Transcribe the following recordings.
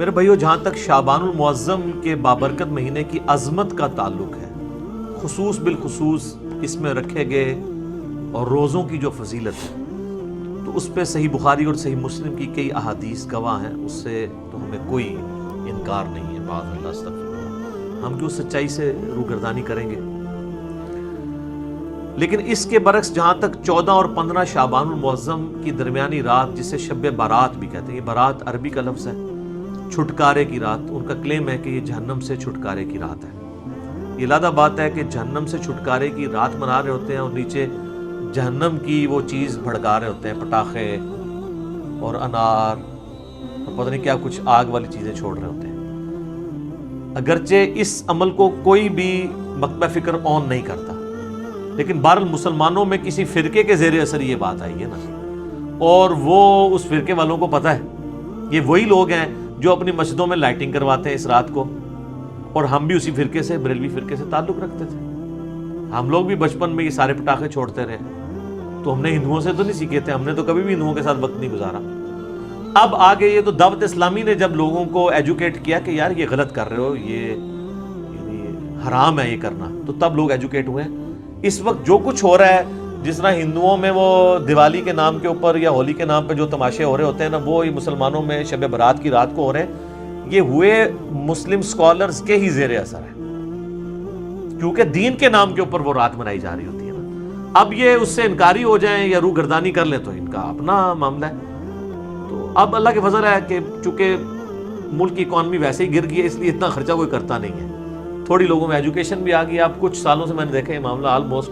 میرے بھائیو، جہاں تک شعبان المعظم کے بابرکت مہینے کی عظمت کا تعلق ہے، خصوص بالخصوص اس میں رکھے گئے اور روزوں کی جو فضیلت ہے، تو اس پہ صحیح بخاری اور صحیح مسلم کی کئی احادیث گواہ ہیں، اس سے تو ہمیں کوئی انکار نہیں ہے۔ باذ اللہ استغفر اللہ، ہم کیوں سچائی سے روگردانی کریں گے؟ لیکن اس کے برعکس جہاں تک 14 اور 15 شعبان المعظم کی درمیانی رات، جسے شب برات بھی کہتے ہیں، یہ برات عربی کا لفظ ہے، چھٹکارے کی رات، ان کا کلیم ہے کہ یہ جہنم سے چھٹکارے کی رات ہے۔ یہ لادہ بات ہے کہ جہنم سے چھٹکارے کی رات منا رہے ہوتے ہیں اور نیچے جہنم کی وہ چیز بھڑکا رہے ہوتے ہیں، پٹاخے اور انار اور پتہ نہیں کیا کچھ آگ والی چیزیں چھوڑ رہے ہوتے ہیں۔ اگرچہ اس عمل کو کوئی بھی مکتبہ فکر آن نہیں کرتا، لیکن بہرحال مسلمانوں میں کسی فرقے کے زیر اثر یہ بات آئی ہے نا، اور وہ اس فرقے والوں کو پتہ ہے، یہ وہی لوگ ہیں جو اپنی مسجدوں میں لائٹنگ کرواتے ہیں اس رات کو، اور ہم بھی اسی فرقے سے، بریلوی فرقے سے تعلق رکھتے تھے۔ ہم لوگ بھی بچپن میں یہ سارے پٹاخے چھوڑتے رہے، تو ہم نے ہندوؤں سے تو نہیں سیکھے تھے، ہم نے تو کبھی بھی ہندوؤں کے ساتھ وقت نہیں گزارا۔ اب آگے یہ تو دعوت اسلامی نے جب لوگوں کو ایجوکیٹ کیا کہ یار یہ غلط کر رہے ہو، یہ حرام ہے یہ کرنا، تو تب لوگ ایجوکیٹ ہوئے ہیں۔ اس وقت جو کچھ ہو رہا ہے، جس طرح ہندوؤں میں وہ دیوالی کے نام کے اوپر یا ہولی کے نام پہ جو تماشے ہو رہے ہوتے ہیں نا، وہ مسلمانوں میں شب برات کی رات کو ہو رہے ہیں، یہ ہوئے مسلم سکولرز کے ہی زیر اثر ہے، کیونکہ دین کے نام کے اوپر وہ رات منائی جا رہی ہوتی ہے نا۔ اب یہ اس سے انکاری ہو جائیں یا روح گردانی کر لیں تو ان کا اپنا معاملہ ہے۔ تو اب اللہ کے فضل ہے کہ چونکہ ملک کی اکانومی ویسے ہی گر گئی ہے، اس لیے اتنا خرچہ کوئی کرتا نہیں ہے، تھوڑی لوگوں میں ایجوکیشن بھی آ گئی۔ اب کچھ سالوں سے میں نے دیکھا یہ معاملہ آلموسٹ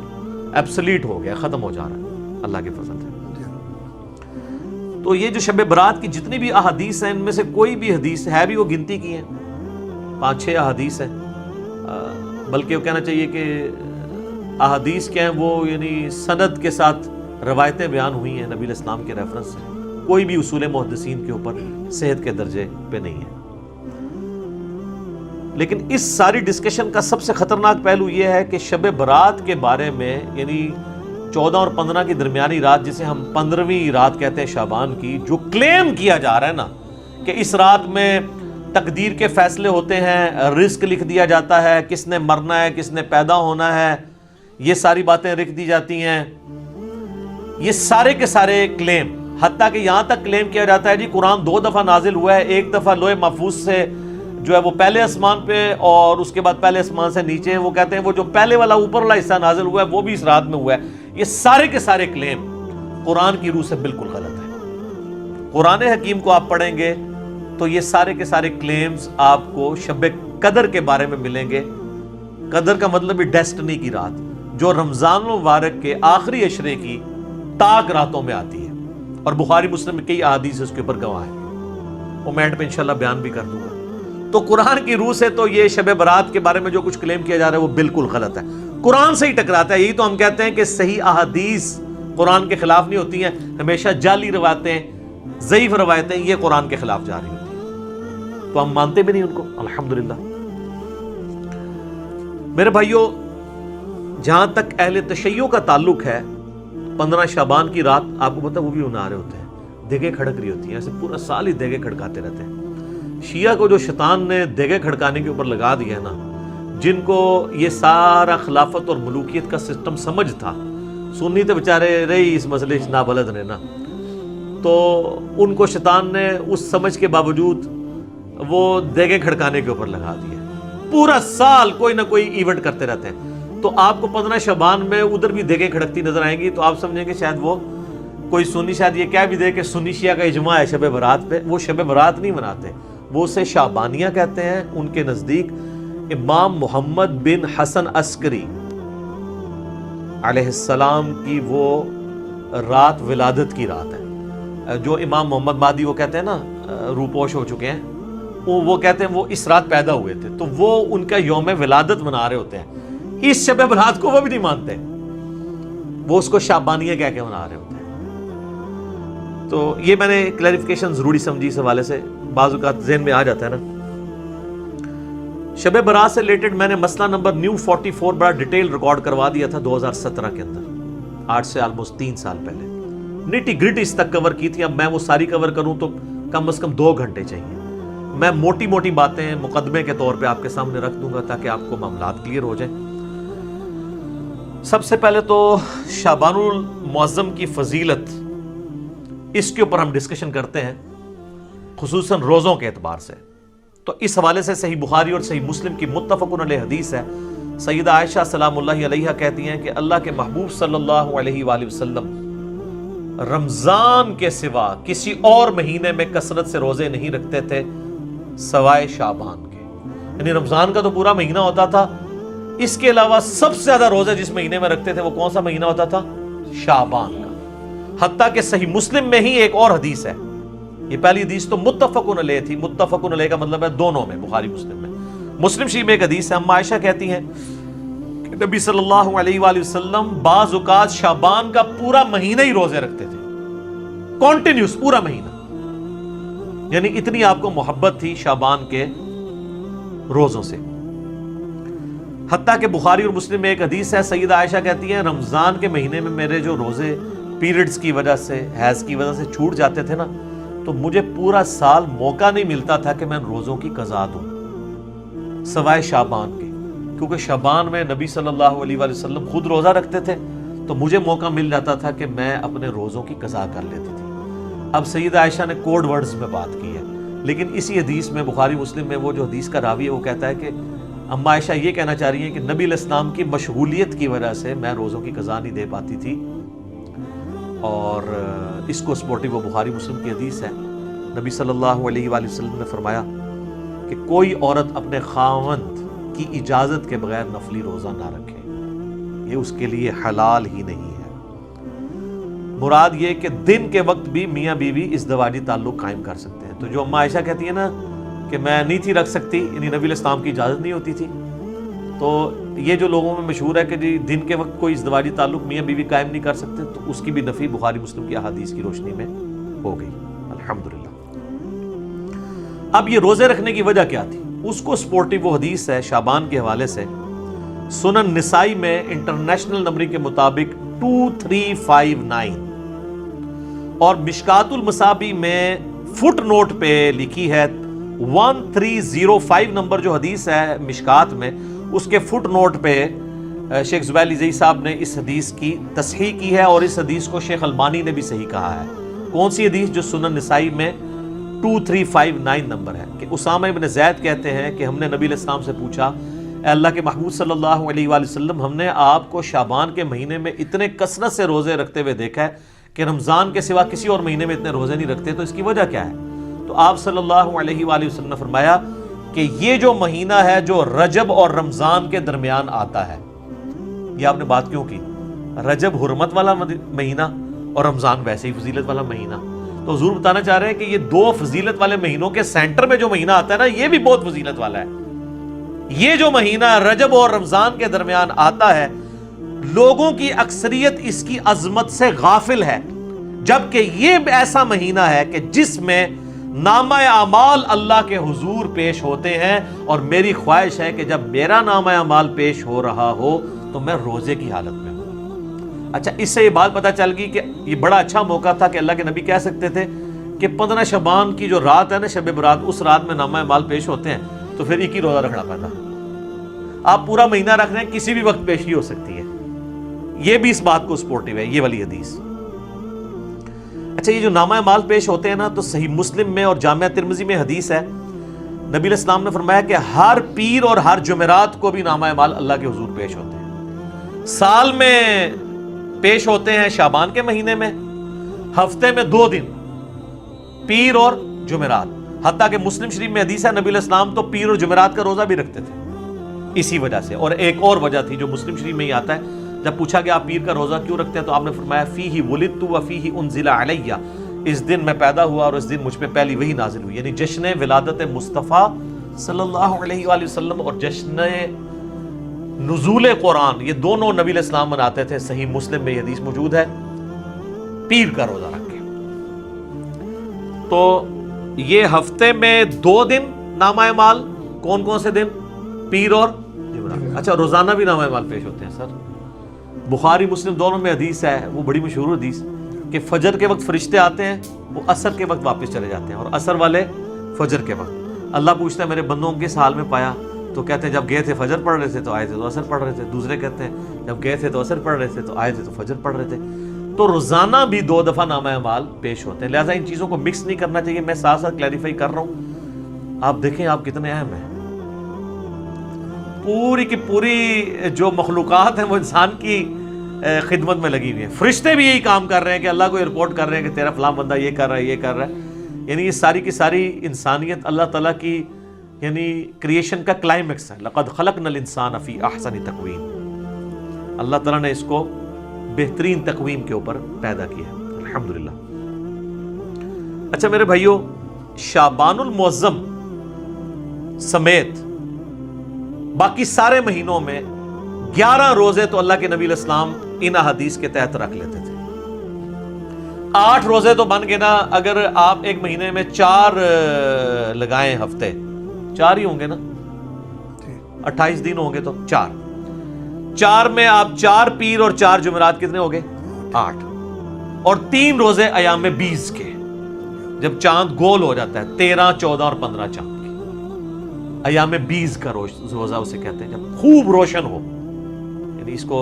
ایبسلیٹ ہو گیا، ختم ہو جا رہا ہے اللہ کے فضل سے۔ تو یہ جو شب برات کی جتنی بھی احادیث ہیں، ان میں سے کوئی بھی حدیث ہے بھی وہ گنتی کی ہیں، 5-6 احادیث ہیں، بلکہ وہ کہنا چاہیے کہ احادیث کیا ہیں، وہ یعنی سند کے ساتھ روایتیں بیان ہوئی ہیں نبی علیہ السلام کے ریفرنس سے، کوئی بھی اصول محدثین کے اوپر صحت کے درجے پہ نہیں ہے۔ لیکن اس ساری ڈسکشن کا سب سے خطرناک پہلو یہ ہے کہ شب برات کے بارے میں، یعنی 14 اور 15 کی درمیانی رات، جسے ہم 15ویں رات کہتے ہیں شعبان کی، جو کلیم کیا جا رہا ہے نا کہ اس رات میں تقدیر کے فیصلے ہوتے ہیں، رزق لکھ دیا جاتا ہے، کس نے مرنا ہے، کس نے پیدا ہونا ہے، یہ ساری باتیں لکھ دی جاتی ہیں، یہ سارے کے سارے کلیم، حتیٰ کہ یہاں تک کلیم کیا جاتا ہے جی قرآن 2 دفعہ نازل ہوا ہے، ایک دفعہ لوح محفوظ سے جو ہے وہ پہلے آسمان پہ، اور اس کے بعد پہلے آسمان سے نیچے، وہ کہتے ہیں وہ جو پہلے والا اوپر والا حصہ نازل ہوا ہے وہ بھی اس رات میں ہوا ہے۔ یہ سارے کے سارے کلیم قرآن کی روح سے بالکل غلط ہیں۔ قرآن حکیم کو آپ پڑھیں گے تو یہ سارے کے سارے کلیمز آپ کو شب قدر کے بارے میں ملیں گے۔ قدر کا مطلب ڈیسٹنی کی رات، جو رمضان المبارک کے آخری عشرے کی تاک راتوں میں آتی ہے، اور بخاری مسلم میں کئی احادیث اس کے اوپر گواہ ہیں، وہ میں اینڈ پہ انشاءاللہ بیان بھی کر دوں گا۔ تو قرآن کی روح سے تو یہ شب برات کے بارے میں جو کچھ کلیم کیا جا رہا ہے وہ بالکل غلط ہے، قرآن سے ہی ٹکراتا ہے۔ یہی تو ہم کہتے ہیں کہ صحیح احادیث قرآن کے خلاف نہیں ہوتی ہیں، ہمیشہ جعلی روایتیں، ضعیف روایتیں یہ قرآن کے خلاف جا رہی ہوتی ہیں، تو ہم مانتے بھی نہیں ان کو، الحمدللہ۔ میرے بھائیوں، جہاں تک اہل تشیع کا تعلق ہے، 15 شعبان کی رات آپ کو پتہ وہ بھی منا رہے ہوتے ہیں، دیگیں کھڑک رہی ہوتی ہیں، ایسے پورا سال ہی دیگیں کھڑکاتے رہتے ہیں۔ شیعہ کو جو شیطان نے دیگیں کھڑکانے کے اوپر لگا دیا ہے نا، جن کو یہ سارا خلافت اور ملوکیت کا سسٹم سمجھ تھا، سنی تو بیچارے رہی اس مسئلے سے نابلد رہے نا، تو ان کو شیطان نے اس سمجھ کے باوجود وہ دیگیں کھڑکانے کے اوپر لگا دیا، پورا سال کوئی نہ کوئی ایونٹ کرتے رہتے ہیں۔ تو آپ کو 15 شعبان میں ادھر بھی دیگیں کھڑکتی نظر آئیں گی، تو آپ سمجھیں گے شاید وہ کوئی سنی شاید یہ کہہ بھی دے کہ سنی شیعہ کا اجماع ہے شب برات پہ۔ وہ شب برات نہیں مناتے، وہ اسے شعبانیہ کہتے ہیں۔ ان کے نزدیک امام محمد بن حسن عسکری علیہ السلام کی وہ رات ولادت کی رات ہے، جو امام محمد مہدی وہ کہتے ہیں نا روپوش ہو چکے ہیں، وہ کہتے ہیں وہ اس رات پیدا ہوئے تھے، تو وہ ان کا یوم ولادت منا رہے ہوتے ہیں۔ اس شب برات کو وہ بھی نہیں مانتے، وہ اس کو شعبانیہ کہہ کے منا رہے ہوتے ہیں۔ تو یہ میں نے کلیریفیکیشن ضروری سمجھی اس حوالے سے، بعض اوقات ذہن میں آ جاتا ہے نا۔ شب برات سے ریلیٹڈ میں نے مسئلہ نمبر نیو 44 بڑا ڈیٹیل ریکارڈ کروا دیا تھا 2017 کے اندر، 8 سے آلموسٹ 3 سال پہلے، نیٹی گریٹی اس تک کور کی تھی۔ اب میں وہ ساری کور کروں تو کم از کم 2 گھنٹے چاہیے، میں موٹی موٹی باتیں مقدمے کے طور پہ آپ کے سامنے رکھ دوں گا تاکہ آپ کو معاملات کلیئر ہو جائیں۔ سب سے پہلے تو شعبان المعظم کی فضیلت، اس کے اوپر ہم ڈسکشن کرتے ہیں خصوصاً روزوں کے اعتبار سے۔ تو اس حوالے سے صحیح بخاری اور صحیح مسلم کی متفق علیہ حدیث ہے، سیدہ عائشہ سلام اللہ علیہا کہتی ہیں کہ اللہ کے محبوب صلی اللہ علیہ وآلہ وسلم رمضان کے سوا کسی اور مہینے میں کثرت سے روزے نہیں رکھتے تھے سوائے شعبان کے، یعنی رمضان کا تو پورا مہینہ ہوتا تھا، اس کے علاوہ سب سے زیادہ روزے جس مہینے میں رکھتے تھے وہ کون سا مہینہ ہوتا تھا؟ شعبان کا۔ حتیٰ کہ صحیح مسلم میں ہی ایک اور حدیث ہے، یہ پہلی حدیث تو متفق علیہ تھی، متفق علیہ کا مطلب ہے دونوں میں، بخاری مسلم میں، مسلم شریف میں ایک حدیث ہے، اما عائشہ کہتی ہیں کہ نبی صلی اللہ علیہ وآلہ وسلم بعض اوقات شعبان کا پورا مہینہ ہی روزے رکھتے تھے، کانٹینیوس پورا مہینہ، یعنی اتنی آپ کو محبت تھی شعبان کے روزوں سے۔ حتیٰ کہ بخاری اور مسلم میں ایک حدیث ہے، سیدہ عائشہ کہتی ہیں رمضان کے مہینے میں میرے جو روزے پیریڈز کی وجہ سے، حیض کی وجہ سے چھوٹ جاتے تھے نا، تو مجھے پورا سال موقع نہیں ملتا تھا کہ میں روزوں کی قضا دوں سوائے شعبان کے، کیونکہ شعبان میں نبی صلی اللہ علیہ وآلہ وسلم خود روزہ رکھتے تھے تو مجھے موقع مل جاتا تھا کہ میں اپنے روزوں کی قضا کر لیتی تھی۔ اب سیدہ عائشہ نے کوڈ ورڈز میں بات کی ہے، لیکن اسی حدیث میں بخاری مسلم میں وہ جو حدیث کا راوی ہے وہ کہتا ہے کہ اما عائشہ یہ کہنا چاہ رہی ہیں کہ نبی علیہ السلام کی مشغولیت کی وجہ سے میں روزوں کی قضا نہیں دے پاتی تھی، اور اس کو سپورٹنگ وہ بخاری مسلم کی حدیث ہے، نبی صلی اللہ علیہ وآلہ وسلم نے فرمایا کہ کوئی عورت اپنے خاوند کی اجازت کے بغیر نفلی روزہ نہ رکھے، یہ اس کے لیے حلال ہی نہیں ہے۔ مراد یہ کہ دن کے وقت بھی میاں بیوی ازدواجی تعلق قائم کر سکتے ہیں۔ تو جو اما عائشہ کہتی ہے نا کہ میں نہیں تھی رکھ سکتی، یعنی نبی علیہ السلام کی اجازت نہیں ہوتی تھی، تو یہ جو لوگوں میں مشہور ہے کہ جی دن کے وقت کوئی ازدواجی تعلق میاں بیوی قائم نہیں کر سکتے، تو اس کی بھی نفی بخاری مسلم کی احادیث کی روشنی میں ہو گئی، الحمدللہ۔ اب یہ روزے رکھنے کی وجہ کیا تھی؟ اس کو سپورٹنگ وہ حدیث ہے شعبان کے حوالے سے، سنن نسائی میں انٹرنیشنل نمبرنگ کے مطابق 2359 اور مشکات المصابیح میں فٹ نوٹ پہ لکھی ہے 1305 نمبر جو حدیث ہے مشکات میں، اس کے فٹ نوٹ پہ شیخ زبیر علی صاحب نے اس حدیث کی تصحیح کی ہے، اور اس حدیث کو شیخ البانی نے بھی صحیح کہا ہے۔ کون سی حدیث؟ جو سنن نسائی میں 2359 نمبر ہے، کہ اسامہ ابن زید کہتے ہیں کہ ہم نے نبی علیہ السلام سے پوچھا، اے اللہ کے محبوب صلی اللہ علیہ وآلہ وسلم، ہم نے آپ کو شعبان کے مہینے میں اتنے کثرت سے روزے رکھتے ہوئے دیکھا ہے کہ رمضان کے سوا کسی اور مہینے میں اتنے روزے نہیں رکھتے، تو اس کی وجہ کیا ہے؟ تو آپ صلی اللہ علیہ وآلہ وسلم نے فرمایا کہ یہ جو مہینہ ہے جو رجب اور رمضان کے درمیان آتا ہے، یہ آپ نے بات کیوں کی؟ رجب حرمت والا مہینہ اور رمضان ویسے ہی فضیلت والا مہینہ، تو حضور بتانا چاہ رہے ہیں کہ یہ دو فضیلت والے مہینوں کے سینٹر میں جو مہینہ آتا ہے نا، یہ بھی بہت فضیلت والا ہے۔ یہ جو مہینہ رجب اور رمضان کے درمیان آتا ہے، لوگوں کی اکثریت اس کی عظمت سے غافل ہے، جبکہ یہ ایسا مہینہ ہے کہ جس میں نامہ اعمال اللہ کے حضور پیش ہوتے ہیں، اور میری خواہش ہے کہ جب میرا نامہ اعمال پیش ہو رہا ہو تو میں روزے کی حالت میں ہوں۔ اچھا، اس سے یہ بات پتہ چل گئی کہ یہ بڑا اچھا موقع تھا کہ اللہ کے نبی کہہ سکتے تھے کہ 15 شعبان کی جو رات ہے نا، شب برات، اس رات میں نامہ اعمال پیش ہوتے ہیں، تو پھر ایک ہی روزہ رکھنا پڑتا۔ آپ پورا مہینہ رکھ رہے ہیں، کسی بھی وقت پیشی ہو سکتی ہے، یہ بھی اس بات کو سپورٹیو ہے، یہ والی حدیث۔ اچھا، یہ جو نامہ اعمال پیش ہوتے ہیں نا، تو صحیح مسلم میں اور جامعہ ترمذی میں حدیث ہے، نبی علیہ السلام نے فرمایا کہ ہر پیر اور ہر جمعرات کو بھی نامہ اعمال اللہ کے حضور پیش ہوتے ہیں۔ سال میں پیش ہوتے ہیں شعبان کے مہینے میں، ہفتے میں 2 دن، پیر اور جمعرات۔ حتیٰ کہ مسلم شریف میں حدیث ہے نبی علیہ السلام تو پیر اور جمعرات کا روزہ بھی رکھتے تھے اسی وجہ سے۔ اور ایک اور وجہ تھی جو مسلم شریف میں ہی آتا ہے، جب پوچھا کہ آپ پیر کا روزہ کیوں رکھتے ہیں تو آپ نے فرمایا فیہ ولدت و فیہ انزل علیہ، اس دن میں پیدا ہوا اور اس دن مجھ پہ پہلی وحی نازل ہوئی، یعنی جشن ولادت مصطفیٰ صلی اللہ علیہ وآلہ وسلم اور جشن نزول قرآن، یہ دونوں نبی علیہ السلام مناتے تھے۔ صحیح مسلم میں یہ حدیث موجود ہے، پیر کا روزہ رکھ کے۔ تو یہ ہفتے میں 2 دن نامہ اعمال، کون کون سے دن؟ پیر اور جمعرات۔ اچھا، روزانہ بھی نامہ اعمال پیش ہوتے ہیں سر؟ بخاری مسلم دونوں میں حدیث ہے، وہ بڑی مشہور حدیث کہ فجر کے وقت فرشتے آتے ہیں، وہ عصر کے وقت واپس چلے جاتے ہیں، اور عصر والے فجر کے وقت، اللہ پوچھتا ہے میرے بندوں کو کس حال میں پایا؟ تو کہتے ہیں جب گئے تھے فجر پڑھ رہے تھے تو آئے تھے تو عصر پڑھ رہے تھے. دوسرے کہتے ہیں جب گئے تھے تو عصر پڑھ رہے تھے تو آئے تھے تو فجر پڑھ رہے تھے. تو روزانہ بھی 2 دفعہ نامہ اعمال پیش ہوتے ہیں. لہٰذا ان چیزوں کو مکس نہیں کرنا چاہیے. میں ساتھ ساتھ کلیریفائی کر رہا ہوں. آپ دیکھیں آپ کتنے اہم ہیں. پوری کی پوری جو مخلوقات ہیں وہ انسان کی خدمت میں لگی ہوئی ہیں. فرشتے بھی یہی کام کر رہے ہیں کہ اللہ کو رپورٹ کر رہے ہیں کہ تیرا فلاں بندہ یہ کر رہا ہے یہ کر رہا ہے. یعنی یہ ساری کی ساری انسانیت اللہ تعالیٰ کی یعنی کریشن کا کلائمیکس ہے. لقد خلقنا الانسان فی احسن تقویم. اللہ تعالیٰ نے اس کو بہترین تقویم کے اوپر پیدا کیا ہے الحمدللہ. اچھا میرے بھائیو، شعبان المعظم سمیت باقی سارے مہینوں میں 11 روزے تو اللہ کے نبی علیہ السلام ان احادیث کے تحت رکھ لیتے تھے. 8 روزے تو بن گئے نا. اگر آپ ایک مہینے میں 4 لگائیں ہفتے 4 ہی ہوں گے نا, 28 دن ہوں گے تو 4 میں آپ 4 پیر اور 4 جمعرات کتنے ہو گئے 8, اور 3 روزے ایام 20 کے جب چاند گول ہو جاتا ہے 13, 14 اور 15 چاند کے ایام 20 کا روزہ اسے کہتے ہیں جب خوب روشن ہو. یعنی اس کو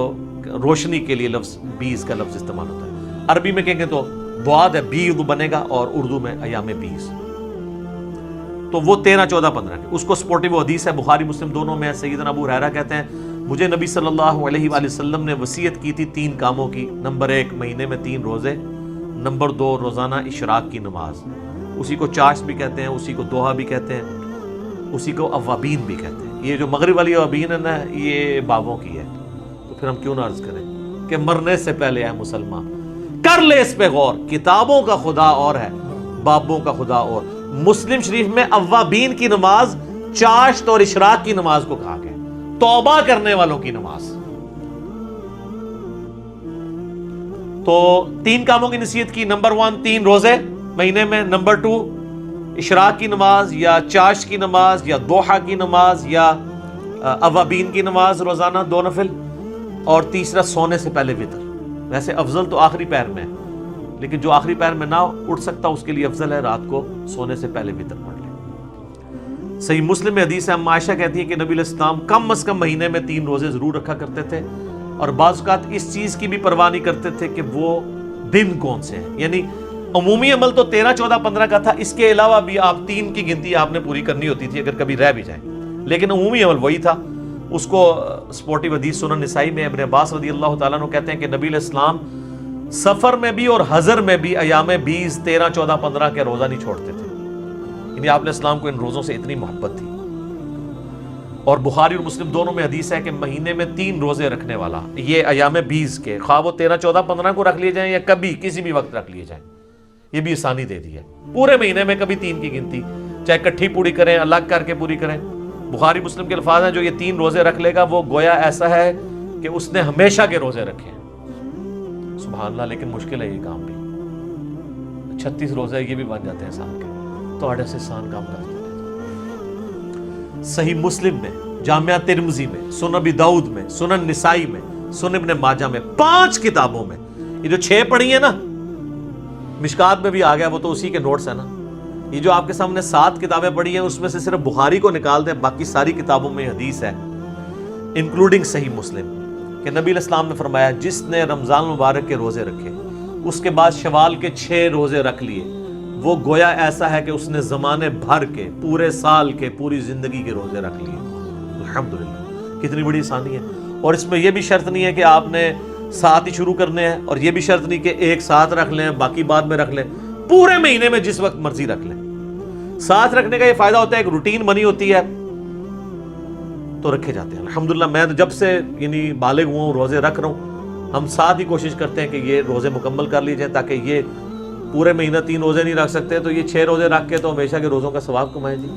روشنی کے لیے لفظ 20 کا لفظ استعمال ہوتا ہے. عربی میں کہیں گے تو بعد ہے بیض بنے گا, اور اردو میں ایام 20. تو وہ 13, 14, 15 کے اس کو سپورٹیو حدیث ہے بخاری مسلم دونوں میں. سیدنا ابو ہریرہ کہتے ہیں مجھے نبی صلی اللہ علیہ وآلہ وسلم نے وصیت کی تھی 3 کاموں کی. نمبر 1 مہینے میں 3 روزے. نمبر 2 روزانہ اشراق کی نماز. اسی کو چاشت بھی کہتے ہیں, اسی کو دوحہ بھی کہتے ہیں, اسی کو اوابین بھی کہتے ہیں. یہ جو مغرب والی اوابین ہے نا یہ بابوں کی ہے. تو پھر ہم کیوں نہ عرض کریں کہ مرنے سے پہلے اے مسلمان کر لے اس پہ غور. کتابوں کا خدا اور ہے, بابوں کا خدا اور. مسلم شریف میں اوابین کی نماز چاشت اور اشراق کی نماز کو کہا گیا, توبہ کرنے والوں کی نماز. تو 3 کاموں کی نصیحت کی. نمبر 1 3 روزے مہینے میں. نمبر 2 اشراق کی نماز یا چاشت کی نماز یا دوحہ کی نماز یا اوابین کی نماز روزانہ 2 نفل. اور تیسرا سونے سے پہلے وتر. ویسے افضل تو آخری پہر میں ہے, لیکن جو آخری پہر میں نہ اٹھ سکتا اس کے لیے افضل ہے رات کو سونے سے پہلے وتر پڑھ لیں. صحیح مسلم میں حدیث ہے, اما عائشہ کہتی ہے کہ نبی علیہ السلام کم از کم مہینے میں 3 روزے ضرور رکھا کرتے تھے, اور بعض اوقات اس چیز کی بھی پرواہ نہیں کرتے تھے کہ وہ دن کون سے ہیں. یعنی عمومی عمل تو 13, 14, 15 کا تھا, اس کے علاوہ بھی آپ 3 کی گنتی آپ نے پوری کرنی ہوتی تھی اگر کبھی رہ بھی جائیں, لیکن عمومی عمل وہی تھا. اس کو سپورٹیو حدیث سنن نسائی میں ابن عباس رضی اللہ تعالیٰ عنہ کہتے ہیں کہ نبی علیہ السلام سفر میں بھی اور حضر میں بھی ایام 20, 13, 14, 15 کے روزہ نہیں چھوڑتے تھے. یعنی آپ علیہ السلام کو ان روزوں سے اتنی محبت تھی. اور بخاری اور مسلم دونوں میں حدیث ہے کہ مہینے میں 3 روزے رکھنے والا, یہ ایام 20 کے, خواہ وہ 13, 14, 15 کو رکھ لیے جائیں یا کبھی کسی بھی وقت رکھ لیے جائیں, یہ بھی آسانی دے دی ہے. پورے مہینے میں کبھی 3 کی گنتی, چاہے کٹھی پوری کریں الگ کر کے پوری کریں. بخاری مسلم کے الفاظ ہیں جو یہ 3 روزے رکھ لے گا وہ گویا ایسا ہے کہ اس نے ہمیشہ کے روزے رکھے ہیں. سبحان اللہ, لیکن مشکل ہے یہ کام بھی. 36 روزے یہ بھی بن جاتے ہیں سال کے, تو آڑے سے سان کام کرتے ہیں. صحیح مسلم میں, جامعہ ترمذی میں, سنن ابی داؤد میں, سنن نسائی میں, سنن ابن ماجہ میں, 5 کتابوں میں. یہ جو 6 پڑھی ہیں نا مشکات میں بھی آ گیا, وہ تو اسی کے نوٹس ہیں نا. یہ جو آپ کے سامنے 7 کتابیں پڑھی ہیں اس میں سے صرف بخاری کو نکال دیں, باقی ساری کتابوں میں حدیث ہے انکلوڈنگ صحیح مسلم کہ نبی علیہ السلام نے فرمایا جس نے رمضان مبارک کے روزے رکھے اس کے بعد شوال کے 6 روزے رکھ لیے وہ گویا ایسا ہے کہ اس نے زمانے بھر کے, پورے سال کے, پوری زندگی کے روزے رکھ لیے. الحمدللہ, کتنی بڑی آسانی ہے. اور اس میں یہ بھی شرط نہیں ہے کہ آپ نے 7 ہی شروع کرنے ہیں, اور یہ بھی شرط نہیں کہ ایک ساتھ رکھ لیں باقی بعد میں رکھ لیں. پورے مہینے میں جس وقت مرضی رکھ لیں. ساتھ رکھنے کا یہ فائدہ ہوتا ہے ایک روٹین بنی ہوتی ہے تو رکھے جاتے ہیں. الحمدللہ میں جب سے یعنی بالغ ہوا ہوں روزے رکھ رہا ہوں, ہم ساتھ ہی کوشش کرتے ہیں کہ یہ روزے مکمل کر لیے جائیں تاکہ یہ پورے مہینہ 3 روزے نہیں رکھ سکتے تو یہ 6 روزے رکھ کے تو ہمیشہ کے روزوں کا ثواب کمائیں جی.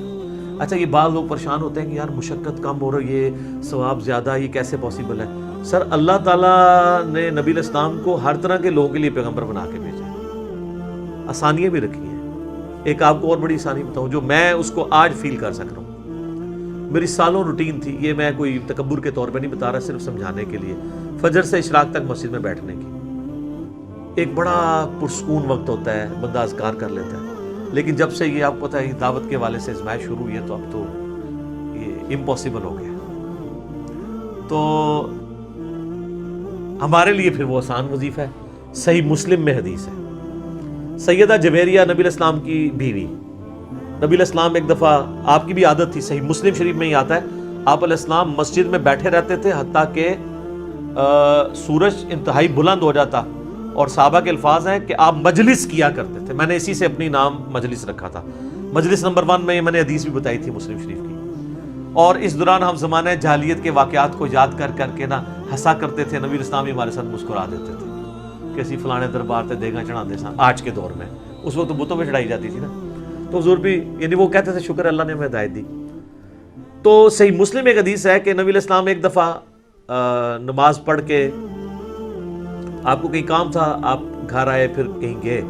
اچھا یہ بعض لوگ پریشان ہوتے ہیں کہ یار مشقت کم ہو رہی ہے, ثواب زیادہ, یہ کیسے پاسبل ہے؟ سر اللہ تعالیٰ نے نبی علیہ السلام کو ہر طرح کے لوگوں کے لیے پیغمبر بنا کے بھیجا ہے, آسانیاں بھی رکھی ہیں. ایک آپ کو اور بڑی آسانی بتاؤں جو میں اس کو آج فیل کر سک رہا ہوں, میری سالوں روٹین تھی, یہ میں کوئی تکبر کے طور پہ نہیں بتا رہا, صرف سمجھانے کے لیے. فجر سے اشراق تک مسجد میں بیٹھنے کی ایک بڑا پرسکون وقت ہوتا ہے, بندہ اذکار کر لیتا ہے. لیکن جب سے یہ آپ کو پتہ ہے دعوت کے والے سے ازمائش شروع ہوئی ہے تو اب تو یہ امپاسبل ہو گیا. تو ہمارے لیے پھر وہ آسان وظیفہ ہے. صحیح مسلم میں حدیث ہے, سیدہ جویریہ نبی علیہ السلام کی بیوی, نبی علیہ السلام ایک دفعہ, آپ کی بھی عادت تھی, صحیح مسلم شریف میں ہی آتا ہے, آپ علیہ السلام مسجد میں بیٹھے رہتے تھے حتیٰ کہ سورج انتہائی بلند ہو جاتا, اور صحابہ کے الفاظ ہیں کہ آپ مجلس کیا کرتے تھے. میں نے اسی سے اپنی نام مجلس رکھا تھا. مجلس نمبر 1 میں میں نے حدیث بھی بتائی تھی مسلم شریف کی. اور اس دوران ہم زمانہ جاہلیت کے واقعات کو یاد کر کر کے نا ہنسا کرتے تھے. نبی اسلام بھی ہمارے ساتھ مسکرا دیتے تھے کہ اسی فلانے دربار تے دیگاں چڑھا دے سان. آج کے دور میں, اس وقت بتوں میں چڑھائی جاتی تھی نا, تو حضور بھی یعنی وہ کہتے تھے شکر اللہ نے ہمیں ہدایت دی. تو صحیح مسلم ایک حدیث ہے کہ نبی علیہ السلام ایک دفعہ نماز پڑھ کے, آپ کو کہیں کام تھا, آپ گھر آئے پھر کہیں گئے,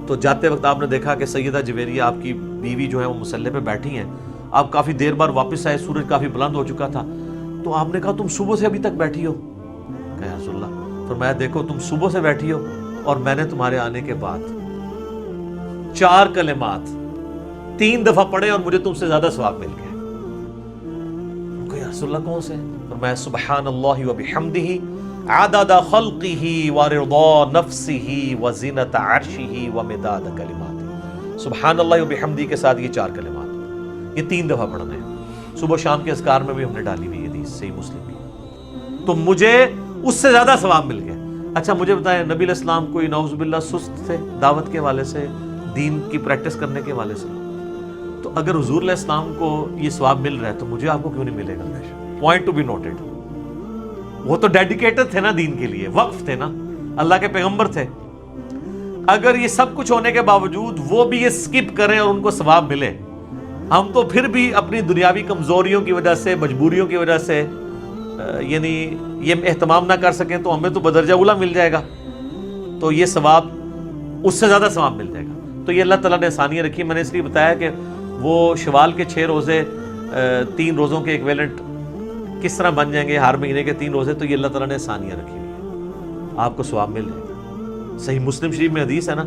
تو جاتے وقت آپ نے دیکھا کہ سیدہ جویریہ آپ کی بیوی جو ہے وہ مصلی پہ بیٹھی ہیں. آپ کافی دیر بعد واپس آئے, سورج کافی بلند ہو چکا تھا. تو آپ نے کہا تم صبح سے ابھی تک بیٹھی ہو؟ کہ یا رسول اللہ, فرمایا دیکھو تم صبح سے بیٹھی ہو اور میں نے تمہارے آنے کے بعد 4 کلمات 3 دفعہ پڑھے اور مجھے تم سے زیادہ ثواب مل گیا. کہ یا رسول اللہ کون سے؟ فرمایا سبحان اللہ وبحمدہ عدد خلقہ ورضا نفسہ وزنۃ عرشہ ومداد کلماتہ. سبحان اللہ وبحمدہ کے ساتھ یہ 4 کلمات, یہ 3 دفعہ پڑھنے ہیں. صبح شام کے اذکار میں بھی ہم نے ڈالی ہوئی حدیث صحیح مسلم کی, تو مجھے اس سے زیادہ ثواب مل گیا. اچھا مجھے بتائیں, نبی علیہ السلام کوئی نعوذ باللہ سست تھے دعوت کے والے سے, دین کی پریکٹس کرنے کے والے سے؟ تو اگر حضور علیہ السلام کو یہ ثواب مل رہا ہے تو مجھے آپ کو کیوں نہیں ملے گا؟ Point to be noted. وہ تو ڈیڈیکیٹڈ تھے نا دین کے لیے, وقف تھے نا, اللہ کے پیغمبر تھے. اگر یہ سب کچھ ہونے کے باوجود وہ بھی یہ سکپ کریں اور ان کو ثواب ملے, ہم تو پھر بھی اپنی دنیاوی کمزوریوں کی وجہ سے, مجبوریوں کی وجہ سے یعنی یہ اہتمام نہ کر سکیں تو ہمیں تو بدرجہ اولا مل جائے گا, تو یہ ثواب اس سے زیادہ ثواب مل جائے گا. تو یہ اللہ تعالیٰ نے آسانیاں رکھی. میں نے اس لیے بتایا کہ وہ شوال کے 6 روزے 3 روزوں کے ایکویلنٹ کس طرح بن جائیں گے, ہر مہینے کے 3 روزے, تو یہ اللہ تعالیٰ نے آسانیاں رکھی ہوئی ہیں, آپ کو ثواب مل جائے گا. صحیح مسلم شریف میں حدیث ہے نا,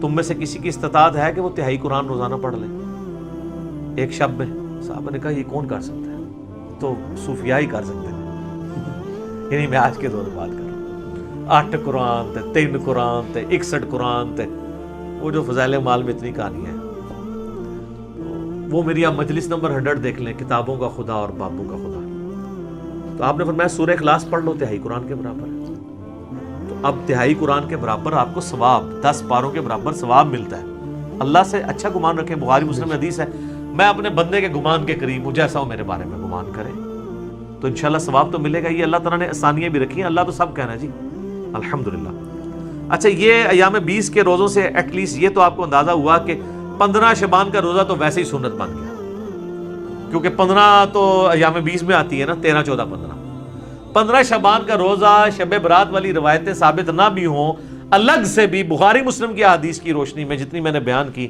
تم میں سے کسی کی استطاعت ہے کہ وہ 3 قرآن روزانہ پڑھ لیں ایک شب میں؟ صحابہ نے کہا یہ کون کر سکتا ہے؟ تو صوفیاء ہی کر سکتے ہیں. یعنی میں آج کے دور میں بات کر رہا ہوں, 8 قرآن تے 3 قرآن تے 61 قرآن تے وہ جو فضائل مال میں اتنی کہانی ہے. وہ میری آپ مجلس نمبر 100 دیکھ لیں, کتابوں کا خدا اور بابوں کا خدا. تو آپ نے فرمایا سورہ اخلاص پڑھ لو, 3 قرآن کے برابر ہے. تو اب 3 قرآن کے برابر آپ کو ثواب, 10 پاروں کے برابر ثواب ملتا ہے. اللہ سے اچھا گمان رکھیں. بخاری مسلم میں حدیث ہے, میں اپنے بندے کے گمان کے قریب ہوں جیسا وہ میرے بارے میں گمان کرے, تو انشاءاللہ ثواب تو ملے گا. یہ اللہ تعالیٰ نے آسانیاں بھی رکھی ہیں, اللہ تو سب کہنا ہے جی الحمدللہ. اچھا یہ ایام 20 کے روزوں سے ایٹ لیسٹ یہ تو آپ کو اندازہ ہوا کہ 15 شعبان کا روزہ تو ویسے ہی سنت بن گیا, کیونکہ 15 تو ایام 20 میں آتی ہے نا, 13 14 15. 15 شعبان کا روزہ شب برات والی روایتیں ثابت نہ بھی ہوں, الگ سے بھی بخاری مسلم کی احادیث کی روشنی میں جتنی میں نے بیان کی,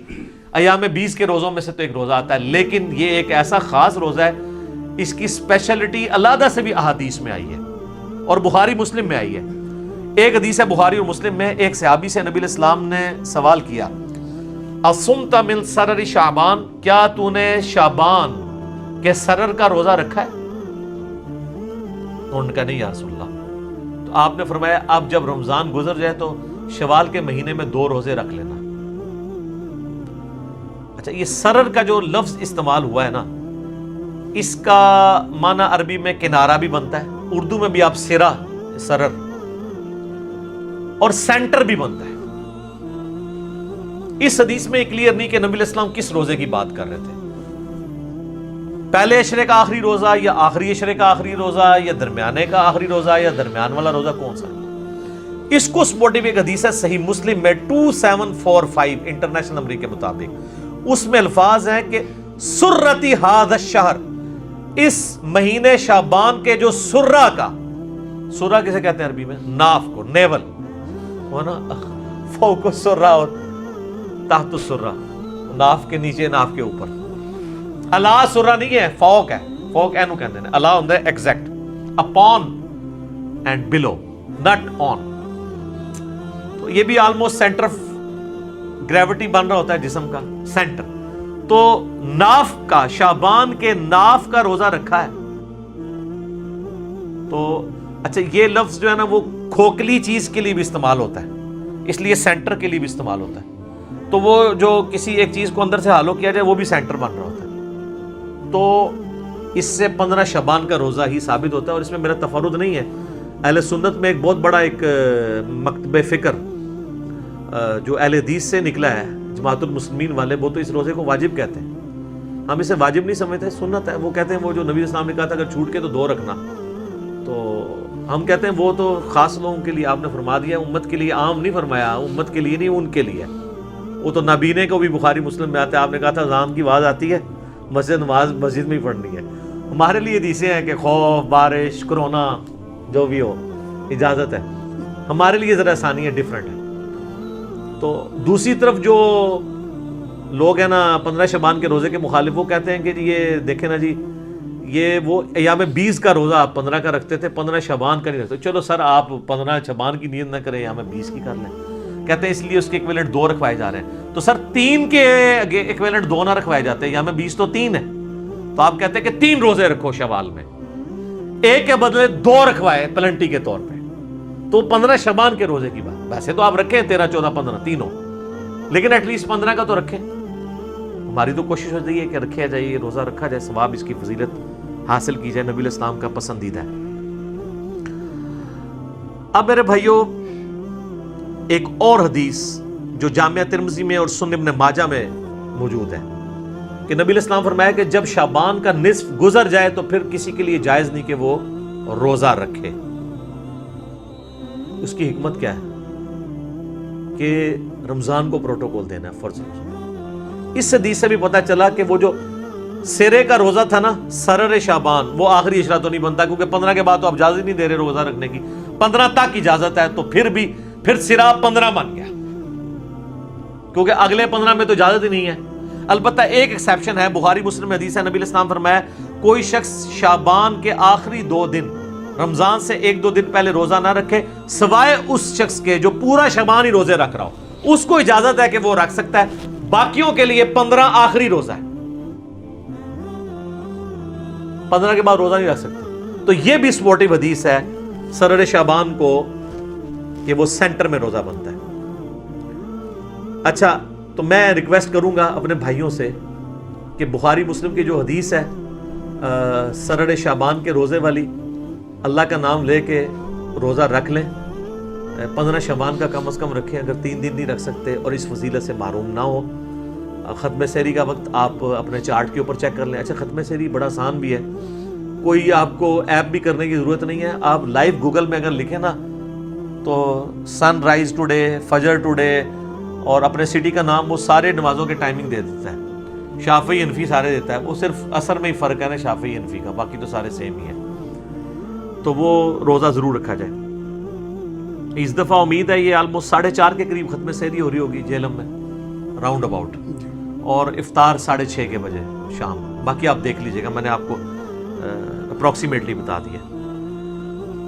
ایام 20 کے روزوں میں سے تو ایک روزہ آتا ہے. لیکن یہ ایک ایسا خاص روزہ ہے, اس کی اسپیشلٹی علیحدہ سے بھی احادیث میں آئی ہے اور بخاری مسلم میں آئی ہے. ایک حدیث ہے بخاری اور مسلم میں, ایک صحابی سے نبی علیہ السلام نے سوال کیا, اصمت من سرر شعبان, کیا تو نے شعبان کے سرر کا روزہ رکھا ہے؟ انہوں نے کہا نہیں یا رسول اللہ. تو آپ نے فرمایا اب جب رمضان گزر جائے تو شوال کے مہینے میں 2 روزے رکھ لینا. اچھا یہ سرر کا جو لفظ استعمال ہوا ہے نا, اس کا معنی عربی میں کنارہ بھی بنتا ہے, اردو میں بھی آپ سرا, سرر, اور سینٹر بھی بنتا ہے. اس حدیث میں کلیئر نہیں کہ نبی علیہ السلام کس روزے کی بات کر رہے تھے, پہلے اشرے کا آخری روزہ یا آخری اشرے کا آخری روزہ یا درمیانے کا آخری روزہ یا درمیان والا روزہ, کون سا؟ اس کو سپورٹیو ایک حدیث ہے صحیح مسلم میں 2745 انٹرنیشنل نمبر کے مطابق. اس میں الفاظ ہیں کہ سرتی ھذا الشہر, اس مہینے شعبان کے جو سرہ کا, سرہ کسے کہتے ہیں عربی میں؟ ناف کو, نیول وہ نا, فوق السرہ اور تحت السرہ, ناف کے نیچے ناف کے اوپر. الا سرہ نہیں ہے, فوق ہے, فوق اینو کہتے ہیں, الا ہوندا ہے ایگزیکٹ, اپون اینڈ بلو, نٹ آن. تو یہ بھی آلموسٹ سینٹر گریوٹی بن رہا ہوتا ہے جسم کا سینٹر. تو ناف کا, شعبان کے ناف کا روزہ رکھا ہے. تو اچھا یہ لفظ جو ہے نا وہ کھوکھلی چیز کے لیے بھی استعمال ہوتا ہے, اس لیے سینٹر کے لیے بھی استعمال ہوتا ہے. تو وہ جو کسی ایک چیز کو اندر سے ہالو کیا جائے وہ بھی سینٹر بن رہا ہوتا ہے. تو اس سے 15 شعبان کا روزہ ہی ثابت ہوتا ہے. اور اس میں میرا تفرد نہیں ہے, اہل سنت میں ایک بہت بڑا ایک مکتب فکر جو اہل حدیث سے نکلا ہے, جماعت المسلمین والے, وہ تو اس روزے کو واجب کہتے ہیں. ہم اسے واجب نہیں سمجھتے, سنت ہے. وہ کہتے ہیں وہ جو نبی اسلام نے کہا تھا اگر چھوٹ کے تو 2 رکھنا, تو ہم کہتے ہیں وہ تو خاص لوگوں کے لیے آپ نے فرما دیا, امت کے لیے عام نہیں فرمایا, امت کے لیے نہیں ان کے لیے. وہ تو نابینے کو بھی بخاری مسلم میں آتا ہے, آپ نے کہا تھا اذان کی آواز آتی ہے نماز مسجد میں ہی پڑھنی ہے. ہمارے لیے حدیثیں ہیں کہ خوف, بارش, کرونا جو بھی ہو اجازت ہے. ہمارے لیے ذرا آسانی ہے, ڈیفرنٹ ہے. تو دوسری طرف جو لوگ ہیں نا 15 شعبان کے روزے کے مخالف, وہ کہتے ہیں کہ یہ دیکھیں نا جی, یہ وہ ایام 20 کا روزہ آپ 15 کا رکھتے تھے, 15 شعبان کا نہیں رکھتے. چلو سر آپ 15 شعبان کی نیت نہ کریں, ایام 20 کی کر لیں. کہتے ہیں اس لیے اس کے ایکویلنٹ 2 رکھوائے جا رہے ہیں. تو سر 3 کے ایکویلنٹ 2 نہ رکھوائے جاتے ہیں, ایام 20 تو 3 ہے. تو آپ کہتے ہیں کہ 3 روزے رکھو شوال میں, 1 کے بدلے 2 رکھوائے پلنٹی کے طور پہ. تو 15 شعبان کے روزے کی بات. ویسے تو آپ رکھیں 13, 14, 15 تینوں, لیکن ایٹ لیسٹ 15 کا تو رکھیں. ہماری تو کوشش ہوتی ہے کہ رکھا جائے, یہ روزہ رکھا جائے, ثواب اس کی فضیلت حاصل کی جائے, نبی الاسلام کا پسندیدہ ہے. اب میرے بھائیوں ایک اور حدیث جو جامعہ ترمذی میں اور سنن ابن ماجہ میں موجود ہے کہ نبی الاسلام فرمایا کہ جب شعبان کا نصف گزر جائے تو پھر کسی کے لیے جائز نہیں کہ وہ روزہ رکھے. اس کی حکمت کیا ہے کہ رمضان کو پروٹوکول دینا ہے, فرض. اس حدیث سے بھی پتہ چلا کہ وہ جو سرے کا روزہ تھا نا, سرر شعبان, وہ آخری اشرا تو نہیں بنتا, کیونکہ 15 کے بعد تو آپ اجازت نہیں دے رہے روزہ رکھنے کی, 15 تک اجازت ہے. تو پھر سرا 15 بن گیا, کیونکہ اگلے 15 میں تو اجازت ہی نہیں ہے. البتہ ایک ایکسیپشن ہے, بخاری مسلم میں حدیث ہے, نبی الاسلام فرمایا کوئی شخص شعبان کے آخری 2 دن رمضان سے 1-2 دن پہلے روزہ نہ رکھے سوائے اس شخص کے جو پورا شعبان ہی روزے رکھ رہا ہو, اس کو اجازت ہے کہ وہ رکھ سکتا ہے. باقیوں کے لیے 15 آخری روزہ ہے, 15 کے بعد روزہ نہیں رکھ سکتے. تو یہ بھی سپورٹیو حدیث ہے سرر شعبان کو کہ وہ سینٹر میں روزہ بنتا ہے. اچھا, تو میں ریکویسٹ کروں گا اپنے بھائیوں سے کہ بخاری مسلم کی جو حدیث ہے سرر شعبان کے روزے والی, اللہ کا نام لے کے روزہ رکھ لیں. 15 شعبان کا کم از کم رکھیں, اگر 3 دن نہیں رکھ سکتے, اور اس فضیلت سے محروم نہ ہو. ختم سحری کا وقت آپ اپنے چارٹ کے اوپر چیک کر لیں. اچھا, ختم سحری بڑا آسان بھی ہے, کوئی آپ کو ایپ بھی کرنے کی ضرورت نہیں ہے. آپ لائیو گوگل میں اگر لکھیں نا تو سن رائز ٹوڈے, فجر ٹوڈے, اور اپنے سٹی کا نام, وہ سارے نمازوں کے ٹائمنگ دے دیتا ہے. شافعی حنفی سارے دیتا ہے, وہ صرف عصر میں ہی فرق ہے نا شافعی حنفی کا, باقی تو سارے سیم ہی ہیں. تو وہ روزہ ضرور رکھا جائے. اس دفعہ امید ہے یہ آلموسٹ 4:30 کے قریب ختم سحری ہو رہی ہوگی جہلم میں, راؤنڈ اباؤٹ, اور افطار 6:30 کے بجے شام. باقی آپ دیکھ لیجئے گا, میں نے آپ کو اپروکسیمیٹلی بتا دیا.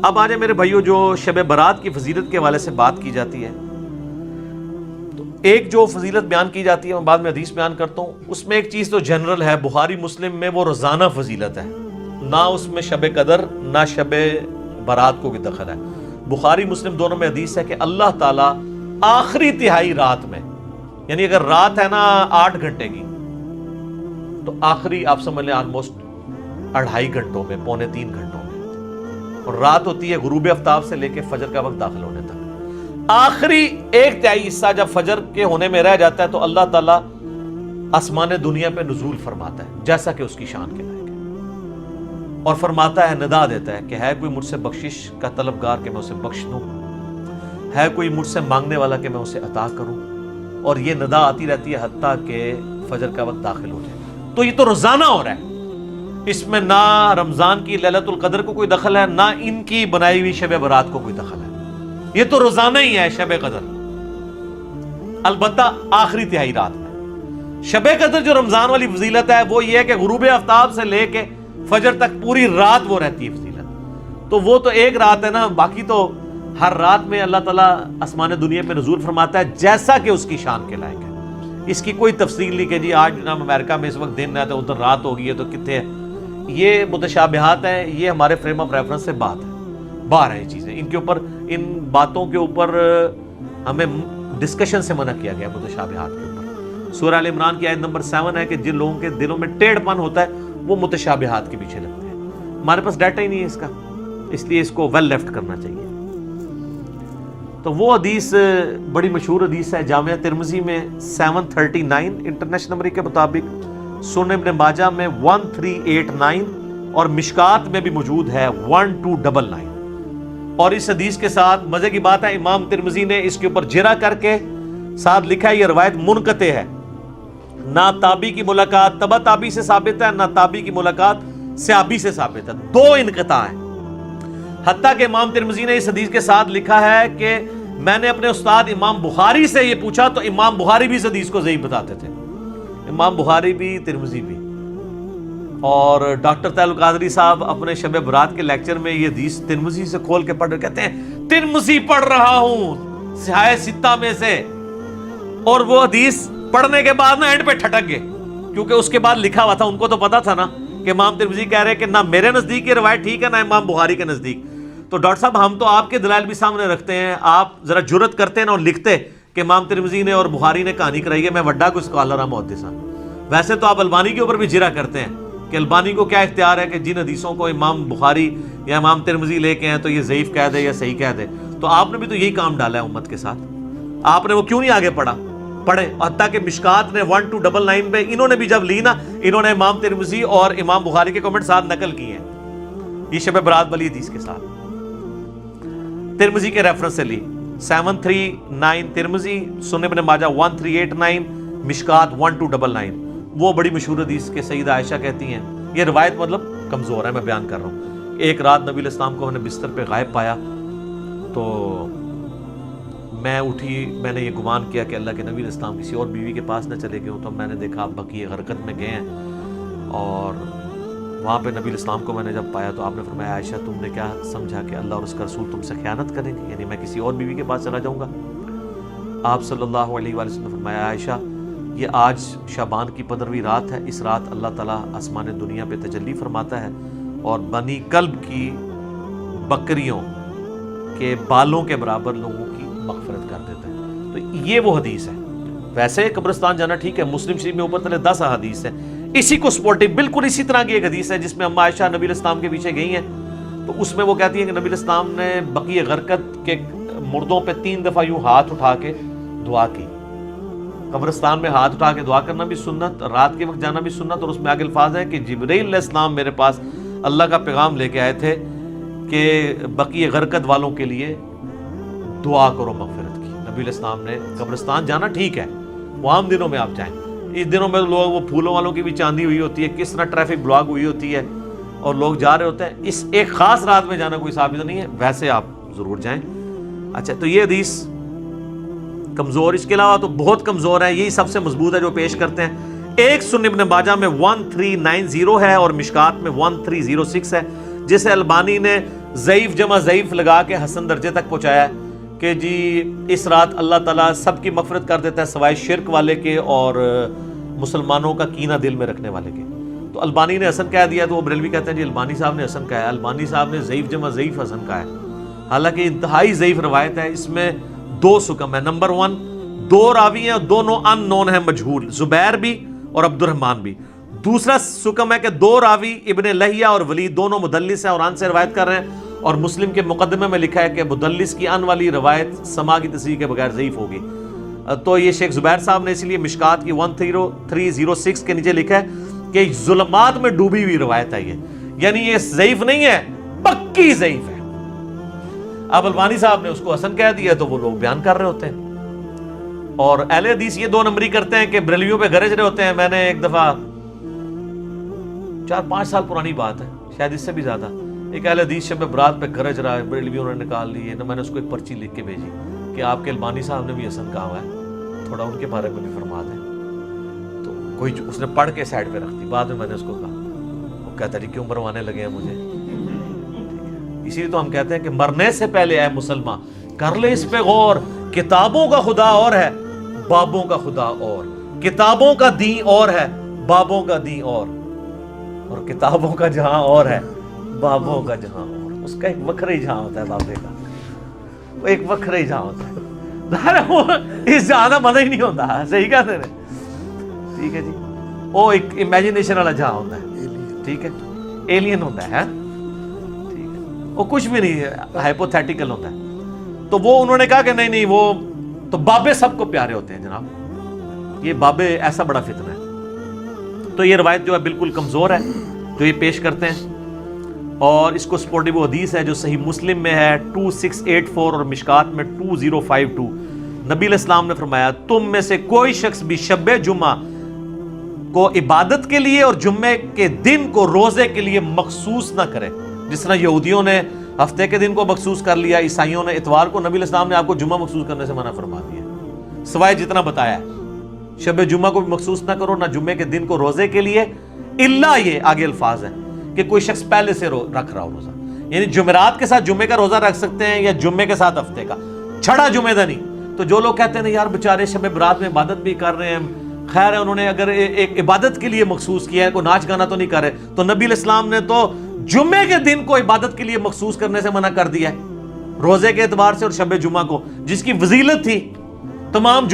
اب آ جائے میرے بھائیوں, جو شب برات کی فضیلت کے حوالے سے بات کی جاتی ہے, تو ایک جو فضیلت بیان کی جاتی ہے, میں بعد میں حدیث بیان کرتا ہوں. اس میں ایک چیز تو جنرل ہے, بخاری مسلم میں وہ روزانہ فضیلت ہے, نہ اس میں شب قدر نہ شب برات کو بھی دخل ہے. بخاری مسلم دونوں میں حدیث ہے کہ اللہ تعالیٰ آخری تہائی رات میں, یعنی اگر رات ہے نا 8 گھنٹے کی, تو آخری آپ سمجھ لیں آلموسٹ 2.5 گھنٹوں میں, 2.75 گھنٹوں میں, اور رات ہوتی ہے غروب آفتاب سے لے کے فجر کا وقت داخل ہونے تک. آخری 1/3 حصہ جب فجر کے ہونے میں رہ جاتا ہے تو اللہ تعالیٰ آسمان دنیا پہ نزول فرماتا ہے جیسا کہ اس کی شان کے لائق ہے, اور فرماتا ہے, ندا دیتا ہے کہ ہے کوئی مجھ سے بخشش کا طلبگار کہ میں اسے بخش دوں, ہے کوئی مجھ سے مانگنے والا کہ میں اسے عطا کروں. اور یہ ندا آتی رہتی ہے حتیٰ کہ فجر کا وقت داخل ہو جائے. تو یہ تو روزانہ ہو رہا ہے, اس میں نہ رمضان کی لیلۃ القدر کو کوئی دخل ہے, نہ ان کی بنائی ہوئی شب برات کو کوئی دخل ہے. یہ تو روزانہ ہی ہے شب قدر, البتہ آخری تہائی رات میں. شب قدر جو رمضان والی فضیلت ہے وہ یہ ہے کہ غروب آفتاب سے لے کے فجر تک پوری رات وہ رہتی ہے فضیلت. تو وہ تو ایک رات ہے نا, باقی تو ہر رات میں اللہ تعالیٰ آسمان دنیا پہ نزول فرماتا ہے جیسا کہ اس کی شان کے لائق ہے. اس کی کوئی تفصیل نہیں کہ جی آج جناب امریکہ میں اس وقت دن ہے تو ادھر رات ہو گئی ہے تو کتنے ہے. یہ متشابہات ہیں, یہ ہمارے فریم آف ریفرنس سے بات ہے, باہر ہیں یہ چیزیں, ان کے اوپر, ان باتوں کے اوپر ہمیں ڈسکشن سے منع کیا گیا متشابہات کے اوپر. سورہ ال عمران کی آیت نمبر 7 ہے کہ جن لوگوں کے دلوں میں ٹیڑھ پن ہوتا ہے وہ متشابہات کے پیچھے لگتے ہیں. ہمارے پاس ڈیٹا ہی نہیں ہے اس کا, اس لیے اس کو ویل لیفٹ کرنا چاہیے. تو وہ حدیث بڑی مشہور حدیث ہے, جامعہ ترمذی میں 739 انٹرنیشنل نمبر کے مطابق, سنن ابن ماجہ میں 1389 اور مشکات میں بھی موجود ہے 1299. اور اس حدیث کے ساتھ مزے کی بات ہے, امام ترمذی نے اس کے اوپر جرا کر کے ساتھ لکھا ہے یہ روایت منقطع ہے, نہ تابعی کی ملاقات تبع تابعی سے ثابت ہے, نہ تابعی کی ملاقات صحابی سے ثابت ہے, دو انقطاع ہیں. حتیٰ کہ امام ترمذی نے اس حدیث کے ساتھ لکھا ہے کہ میں نے اپنے استاد امام بخاری سے یہ پوچھا تو امام بخاری بھی اس حدیث کو ضعیف بتاتے تھے, امام بخاری بھی ترمذی بھی. اور ڈاکٹر طاہر القادری صاحب اپنے شب برات کے لیکچر میں یہ حدیث ترمذی سے کھول کے پڑھ رہے, کہتے ہیں ترمذی پڑھ رہا ہوں صحاح ستہ میں سے, اور وہ حدیث پڑھنے کے بعد نا اینڈ پہ ٹھٹک گئے, کیونکہ اس کے بعد لکھا ہوا تھا, ان کو تو پتا تھا نا کہ امام ترمذی کہہ رہے کہ نہ میرے نزدیک یہ روایت ٹھیک ہے نہ امام بخاری کے نزدیک. تو ڈاکٹر صاحب ہم تو آپ کے دلائل بھی سامنے رکھتے ہیں, آپ ذرا جرت کرتے ہیں نا اور لکھتے کہ امام ترمذی نے اور بخاری نے کہانی کرائی ہے, میں وڈا کوئی اسکالر ہوں محدث ہوں. ویسے تو آپ البانی کے اوپر بھی جرا کرتے ہیں کہ البانی کو کیا اختیار ہے کہ جن حدیثوں کو امام بخاری یا امام ترمذی لے کے ہیں تو یہ ضعیف کہہ دے یا صحیح کہہ دے. تو آپ نے بھی تو یہی کام ڈالا ہے امت کے ساتھ, آپ نے وہ کیوں نہیں آگے پڑھے. حتیٰ کہ مشکات نے 1299 پہ انہوں نے بھی جب لی نا, انہوں نے امام ترمذی اور امام بخاری کے کمنٹ ساتھ نقل کیے ہیں, یہ شب برات والی حدیث کے ساتھ ترمذی کے ریفرنس سے لی. 739 ترمذی, سنن ابن ماجہ 1389, مشکات 1299. وہ بڑی مشہور حدیث کے سیدہ عائشہ کہتی ہیں, یہ روایت مطلب کمزور ہے, میں بیان کر رہا ہوں. ایک رات نبی علیہ السلام کو میں نے بستر پہ غائب پایا تو میں اٹھی, میں نے یہ گمان کیا کہ اللہ کے نبی علیہ السلام کسی اور بیوی کے پاس نہ چلے گئے ہوں. تو میں نے دیکھا آپ بقیع غرقد میں گئے ہیں, اور وہاں پہ نبی علیہ السلام کو میں نے جب پایا تو آپ نے فرمایا عائشہ تم نے کیا سمجھا کہ اللہ اور اس کا رسول تم سے خیانت کریں گے, یعنی میں کسی اور بیوی کے پاس چلا جاؤں گا. آپ صلی اللہ علیہ وآلہ وسلم نے فرمایا عائشہ یہ آج شعبان کی 15ویں رات ہے, اس رات اللہ تعالیٰ آسمان دنیا پہ تجلی فرماتا ہے اور بنی کلب کی بکریوں کے بالوں کے برابر لوگوں کی مغفرت کر دیتا ہے. تو یہ وہ حدیث ہے. ویسے قبرستان جانا ٹھیک ہے, مسلم شریف میں اوپر تلے 10 احادیث ہیں اسی کو سپورٹیو, بالکل اسی طرح کی ایک حدیث ہے جس میں اما عائشہ نبی علیہ السلام کے پیچھے گئی ہیں, تو اس میں وہ کہتی ہیں کہ نبی علیہ السلام نے بقیع غرقد کے مردوں پہ 3 دفعہ یوں ہاتھ اٹھا کے دعا کی. قبرستان میں ہاتھ اٹھا کے دعا کرنا بھی سنت, رات کے وقت جانا بھی سنت. اور اس میں آگے الفاظ ہے کہ جبرائیل علیہ السلام میرے پاس اللہ کا پیغام لے کے آئے تھے کہ بقیع غرقد والوں کے لیے دعا کرو مغفرت کی. نبی علیہ السلام نے قبرستان جانا ٹھیک ہے, وہ عام دنوں میں آپ جائیں, اس دنوں میں لوگ وہ پھولوں والوں کی بھی چاندی ہوئی ہوتی ہے, کس طرح ٹریفک بلاک ہوئی ہوتی ہے اور لوگ جا رہے ہوتے ہیں, اس ایک خاص رات میں جانا کوئی ثابت نہیں ہے, ویسے آپ ضرور جائیں. اچھا تو یہ حدیث کمزور, اس کے علاوہ تو بہت کمزور ہے, یہی سب سے مضبوط ہے جو پیش کرتے ہیں. ایک سنن ابن ماجہ میں 1390 ہے اور مشکات میں 1306 ہے, جسے البانی نے ضعیف جمع ضعیف لگا کے حسن درجے تک پہنچایا ہے کہ جی اس رات اللہ تعالیٰ سب کی مغفرت کر دیتا ہے سوائے شرک والے کے اور مسلمانوں کا کینہ دل میں رکھنے والے کے. تو البانی نے حسن کہہ دیا, تو وہ بریلوی کہتے ہیں جی البانی صاحب نے حسن کہا ہے. البانی صاحب نے ضعیف جمع ضعیف حسن کہا ہے, حالانکہ انتہائی ضعیف روایت ہے. اس میں 2 سکم ہے. نمبر 1 2 راوی ہیں, دونوں ان نون ہیں, مجہول, زبیر بھی اور عبد الرحمن بھی. دوسرا سکم ہے کہ 2 راوی ابن لہیہ اور ولید دونوں مدلس ہیں اور ان سے روایت کر رہے ہیں, اور مسلم کے مقدمے میں لکھا ہے کہ مدلس کی ان والی روایت سما کی تصحیح کے بغیر ضعیف ہوگی. تو یہ شیخ زبیر صاحب نے اس لیے مشکات کی 1306 کے نیچے لکھا ہے کہ ظلمات میں ڈوبی ہوئی روایت ہے یہ, یعنی یہ ضعیف نہیں ہے, پکی ضعیف ہے. اب البانی صاحب نے اس کو حسن کہہ دیا تو وہ لوگ بیان کر رہے ہوتے ہیں, اور اہل حدیث یہ 2 نمبری کرتے ہیں کہ بریلویوں پہ گرج رہے ہوتے ہیں. میں نے ایک دفعہ 4-5 سال پرانی بات ہے, شاید اس سے بھی زیادہ, ایک اہل حدیث شب برات پہ گرج رہا ہے, بریلویوں نے نکال لی ہے نا, میں نے اس کو ایک پرچی لکھ کے بھیجی کہ آپ کے البانی صاحب نے بھی حسن کہا ہوا ہے, تھوڑا ان کے بارے میں بھی فرما دیں. تو کوئی اس نے پڑھ کے سائڈ پہ رکھ دی. بعد میں نے اس کو کہا, وہ کہتا ہے کیوں مروانے لگے ہیں مجھے. اسی لیے تو ہم کہتے ہیں کہ مرنے سے پہلے اے مسلمان کر لے اس پہ غور, کتابوں کا خدا اور ہے, بابوں کا خدا اور. کتابوں کا دین اور ہے، بابوں کا دین اور کتابوں کا جہاں اور ہے، بابوں کا جہاں اور. اس کا ایک وکھرا ہی جہاں ہوتا ہے بابے کا، وہ ایک وکھرا ہی جہاں ہوتا ہے. وہ اس جہاں کا مزہ ہی نہیں ہوتا. صحیح کہتے ہیں. ٹھیک ہے جی. وہ ایک امیجنیشن والا جہاں ہوتا ہے. ٹھیک ہے، ایلین ہوتا ہے. ٹھیک ہے، وہ کچھ بھی نہیں ہے، ہائپوتھیٹیکل ہوتا ہے. تو وہ انہوں نے کہا کہ نہیں وہ تو بابے سب کو پیارے ہوتے ہیں جناب. یہ بابے ایسا بڑا فتنہ ہے. تو یہ روایت جو ہے بالکل کمزور ہے جو یہ پیش کرتے ہیں، اور اس کو سپورٹنگ وہ حدیث ہے جو صحیح مسلم میں ہے 2684 اور مشکات میں 2052. نبی علیہ السلام نے فرمایا تم میں سے کوئی شخص بھی شب جمعہ کو عبادت کے لیے اور جمعے کے دن کو روزے کے لیے مخصوص نہ کرے. جس طرح یہودیوں نے ہفتے کے دن کو مخصوص کر لیا، عیسائیوں نے اتوار کو، نبی علیہ السلام نے آپ کو جمعہ مخصوص کرنے سے منع فرما دیا سوائے جتنا بتایا ہے. شب جمعہ کو بھی مخصوص نہ کرو، نہ جمعے کے دن کو روزے کے لیے، الا یہ آگے الفاظ ہیں کہ کوئی شخص پہلے سے رکھ رہا ہو روزہ. یعنی جمعرات کے ساتھ جمعے کا روزہ رکھ سکتے ہیں یا جمعے کے ساتھ ہفتے کا، چھڑا جمعے دا نہیں. تو جو لوگ کہتے ہیں یار بیچارے شب برات میں عبادت بھی کر رہے ہیں، خیر ہے انہوں نے اگر ایک عبادت کے لیے مخصوص کیا ہے، کوئی ناچ گانا تو نہیں کر رہے، تو نبی علیہ السلام نے تو جمعے کے دن کو عبادت کے لیے مخصوص کرنے سے منع کر دیا ہے، روزے کے اعتبار سے اور شب جمعہ کو جس کی فضیلت تھی. تمام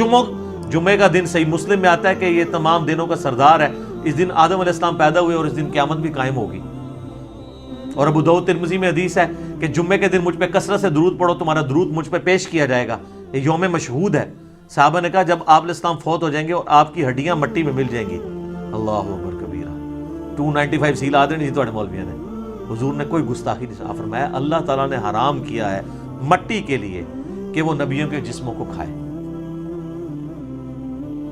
جمعے کا دن صحیح مسلم میں آتا ہے کہ یہ تمام دنوں کا سردار ہے. اس دن آدم علیہ السلام پیدا ہوئے اور اس دن قیامت بھی قائم ہوگی. اور ابو داؤد ترمذی میں حدیث ہے کہ جمعے کے دن مجھ پہ کثرت سے درود پڑھو، تمہارا درود مجھ پہ پیش کیا جائے گا. یہ یوم مشہود ہے. صحابہ نے کہا جب آپ علیہ السلام فوت ہو جائیں گے اور آپ کی ہڈیاں مٹی میں مل جائیں گی. اللہ اکبر کبیرہ. 295 سیل آدھے نہیں تھوڑے مولویوں نے. حضور نے کوئی گستاخی نہیں فرمایا. اللہ تعالیٰ نے حرام کیا ہے مٹی کے لیے کہ وہ نبیوں کے جسموں کو کھائے.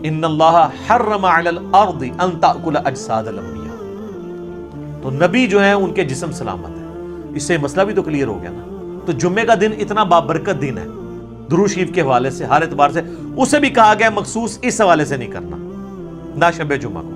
ان اللہ حرم علی الارض ان تاکل اجساد الانبیاء. تو نبی جو ہیں ان کے جسم سلامت ہے. اس سے مسئلہ بھی تو کلیئر ہو گیا نا. تو جمعے کا دن اتنا بابرکت دن ہے درود شریف کے حوالے سے، ہر اعتبار سے. اسے بھی کہا گیا مخصوص اس حوالے سے نہیں کرنا، نہ شب جمعہ کو.